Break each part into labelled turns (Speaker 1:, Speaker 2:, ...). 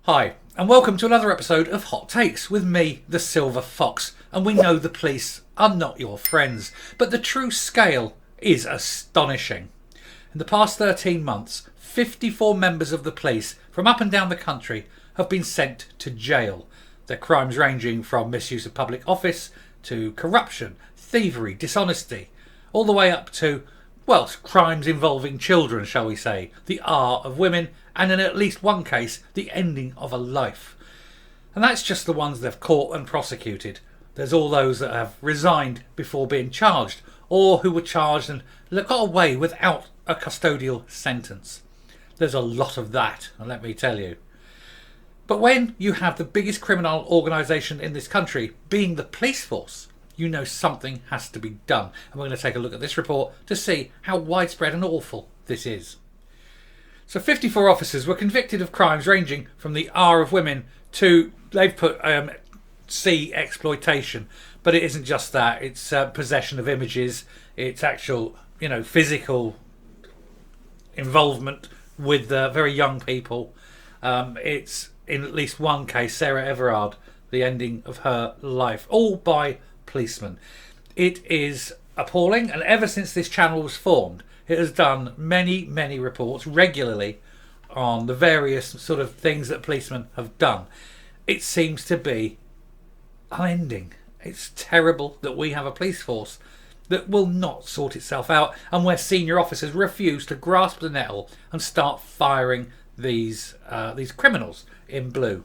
Speaker 1: Hi, and welcome to another episode of Hot Takes with me, the Silver Fox. And we know the police are not your friends, but the true scale is astonishing. In the past 13 months, 54 members of the police from up and down the country have been sent to jail. Their crimes ranging from misuse of public office to corruption, thievery, dishonesty, all the way up to, well, crimes involving children, shall we say, the R of women, and in at least one case, the ending of a life. And that's just the ones they've caught and prosecuted. There's all those that have resigned before being charged, or who were charged and got away without a custodial sentence. There's a lot of that, and let me tell you. But when you have the biggest criminal organisation in this country being the police force, you know something has to be done. And we're going to take a look at this report to see how widespread and awful this is. So 54 officers were convicted of crimes ranging from the R of women to, they've put C, exploitation. But it isn't just that. It's possession of images. It's actual, physical involvement with very young people. It's, in at least one case, Sarah Everard, the ending of her life, all by policemen. It is appalling, and ever since this channel was formed, it has done many reports regularly on the various sort of things that policemen have done. It seems to be unending. It's terrible that we have a police force that will not sort itself out, and where senior officers refuse to grasp the nettle and start firing these criminals in blue.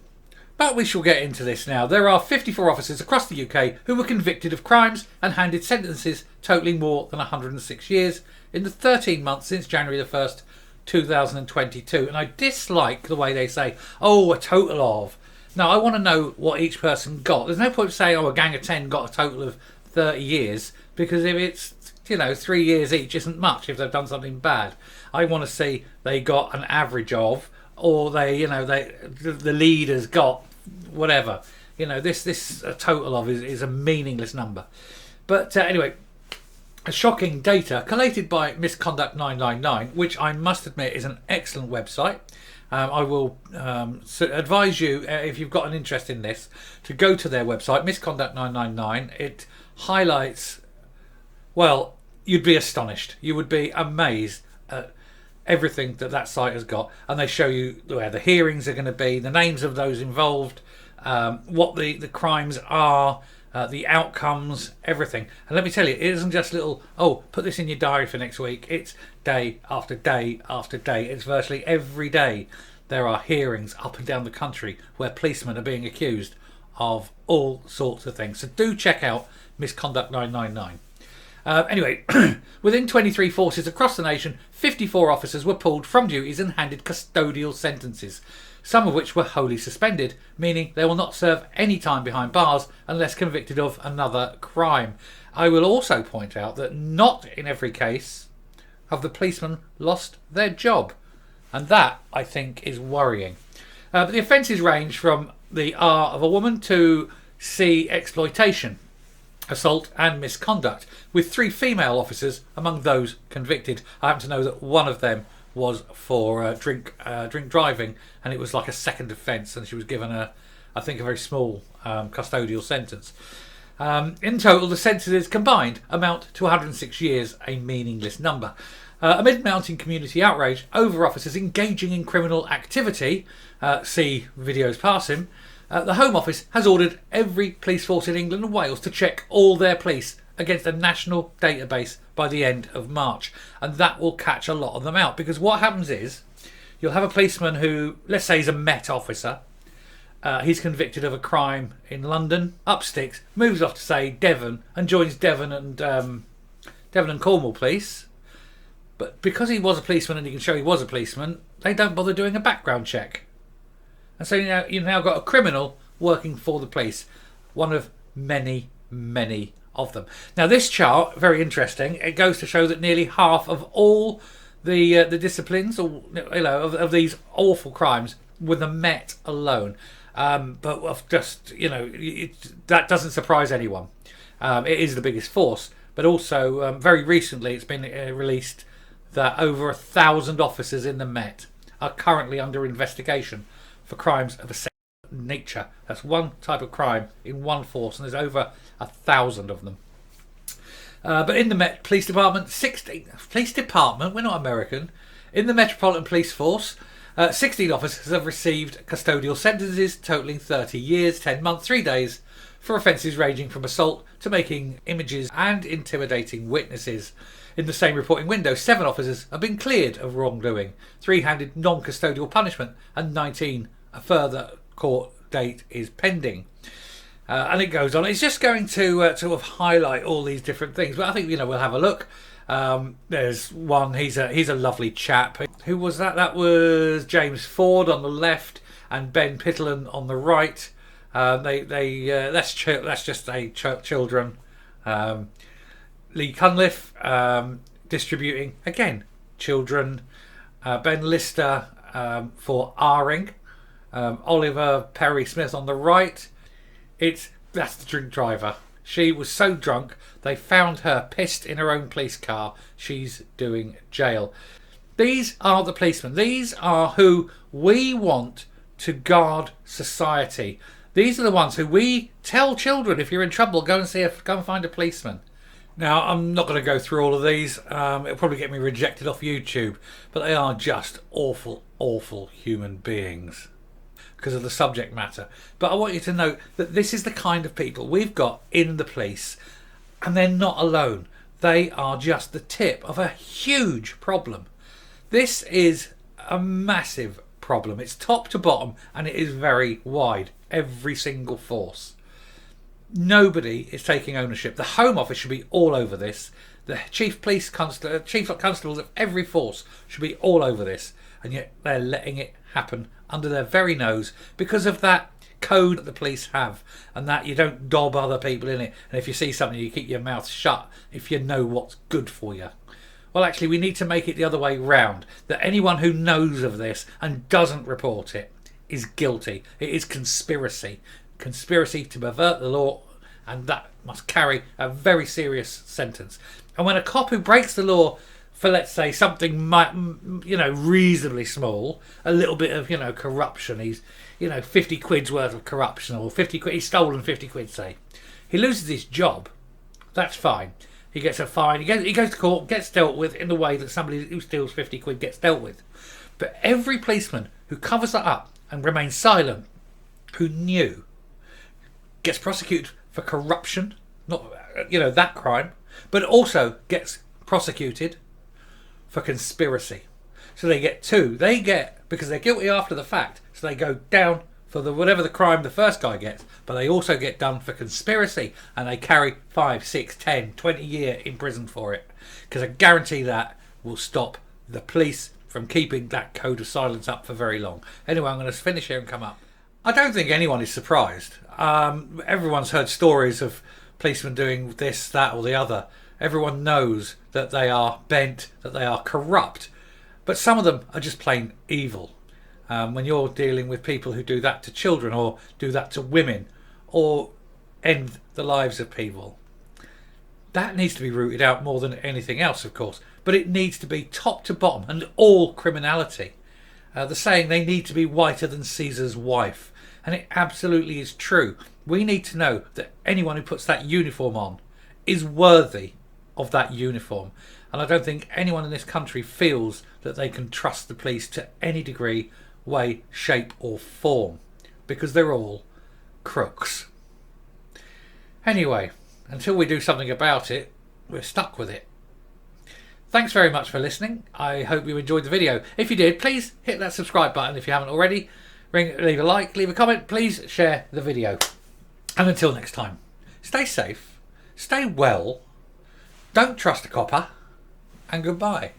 Speaker 1: But we shall get into this now. There are 54 officers across the UK who were convicted of crimes and handed sentences totalling more than 106 years in the 13 months since January the 1st, 2022. And I dislike the way they say, a total of. Now, I want to know what each person got. There's no point saying, a gang of 10 got a total of 30 years, because if it's, 3 years each isn't much if they've done something bad. I want to see they got an average of, or the leaders got whatever. This total of is a meaningless number. But anyway, shocking data collated by Misconduct 999, which I must admit is an excellent website. I will advise you, if you've got an interest in this, to go to their website, Misconduct 999. It highlights, well, you'd be astonished. You would be amazed at everything that site has got, and they show you where the hearings are going to be, the names of those involved, what the crimes are, the outcomes, everything. And let me tell you, it isn't just little, put this in your diary for next week. It's day after day after day. It's virtually every day there are hearings up and down the country where policemen are being accused of all sorts of things. So do check out Misconduct 999. Anyway, within 23 forces across the nation, 54 officers were pulled from duties and handed custodial sentences, some of which were wholly suspended, meaning they will not serve any time behind bars unless convicted of another crime. I will also point out that not in every case have the policemen lost their job, and that, I think, is worrying. But the offences range from the R of a woman to C, exploitation, assault and misconduct, with 3 female officers among those convicted. I happen to know that one of them was for drink driving, and it was like a second offence, and she was given a very small custodial sentence. In total, the sentences combined amount to 106 years, a meaningless number. Amid mounting community outrage over officers engaging in criminal activity, see videos past him, the Home Office has ordered every police force in England and Wales to check all their police against a national database by the end of March. And that will catch a lot of them out, because what happens is you'll have a policeman who, let's say he's a Met officer, he's convicted of a crime in London, up sticks, moves off to, say, Devon, and joins Devon and Cornwall police. But because he was a policeman and he can show he was a policeman, they don't bother doing a background check. And so you've now got a criminal working for the police, one of many of them. Now, this chart, very interesting. It goes to show that nearly half of all the disciplines, or of these awful crimes, were the Met alone. But of just that doesn't surprise anyone. It is the biggest force, but also very recently it's been released that over 1,000 officers in the Met are currently under investigation for crimes of a sexual nature. That's one type of crime in one force, and there's over 1,000 of them. But in the Met Police Department, we're not American. In the Metropolitan Police Force, 16 officers have received custodial sentences totalling 30 years, 10 months, 3 days for offences ranging from assault to making images and intimidating witnesses. In the same reporting window, 7 officers have been cleared of wrongdoing, 3 handed non-custodial punishment, and 19 a further court date is pending. And it goes on. It's just going to sort of highlight all these different things. But I think, we'll have a look. There's one, he's a lovely chap. Who was that? That was James Ford on the left and Ben Pittelan on the right. That's just children. Lee Cunliffe distributing, again, children. Ben Lister for R-ing. Oliver Perry Smith on the right. That's the drink driver. She was so drunk they found her pissed in her own police car. She's doing jail. These are the policemen. These are who we want to guard society. These are the ones who we tell children, if you're in trouble, go and find a policeman. Now, I'm not going to go through all of these. It'll probably get me rejected off YouTube, but they are just awful, awful human beings because of the subject matter. But I want you to know that this is the kind of people we've got in the police, and they're not alone. They are just the tip of a huge problem. This is a massive problem. It's top to bottom, and it is very wide. Every single force. Nobody is taking ownership. The Home Office should be all over this. The chief constables of every force should be all over this, and yet they're letting it happen under their very nose because of that code that the police have, and that you don't dob other people in it, and if you see something you keep your mouth shut if you know what's good for you. Well, actually, we need to make it the other way round, that anyone who knows of this and doesn't report it is guilty. It is conspiracy to pervert the law, and that must carry a very serious sentence. And when a cop who breaks the law for, let's say, something reasonably small, a little bit of corruption, he's 50 quid's worth of corruption, or 50 quid, he's stolen 50 quid, say, he loses his job. That's fine. He gets a fine. He goes to court, gets dealt with in the way that somebody who steals 50 quid gets dealt with. But every policeman who covers that up and remains silent, who knew, gets prosecuted for corruption, not that crime, but also gets prosecuted for conspiracy. So they get two. They get, because they're guilty after the fact, so they go down for whatever the crime the first guy gets, but they also get done for conspiracy, and they carry 5, 6, 10, 20 years in prison for it. Because I guarantee that will stop the police from keeping that code of silence up for very long. Anyway, I'm going to finish here and come up. I don't think anyone is surprised. Everyone's heard stories of policemen doing this, that or the other. Everyone knows that they are bent, that they are corrupt. But some of them are just plain evil. When you're dealing with people who do that to children, or do that to women, or end the lives of people, that needs to be rooted out more than anything else, of course. But it needs to be top to bottom, and all criminality. The saying, they need to be whiter than Caesar's wife. And it absolutely is true. We need to know that anyone who puts that uniform on is worthy of that uniform. And I don't think anyone in this country feels that they can trust the police to any degree, way, shape or form, because they're all crooks. Anyway, until we do something about it, we're stuck with it. Thanks very much for listening. I hope you enjoyed the video. If you did, please hit that subscribe button if you haven't already. Leave a like, leave a comment, please share the video. And until next time, stay safe, stay well, don't trust a copper, and goodbye.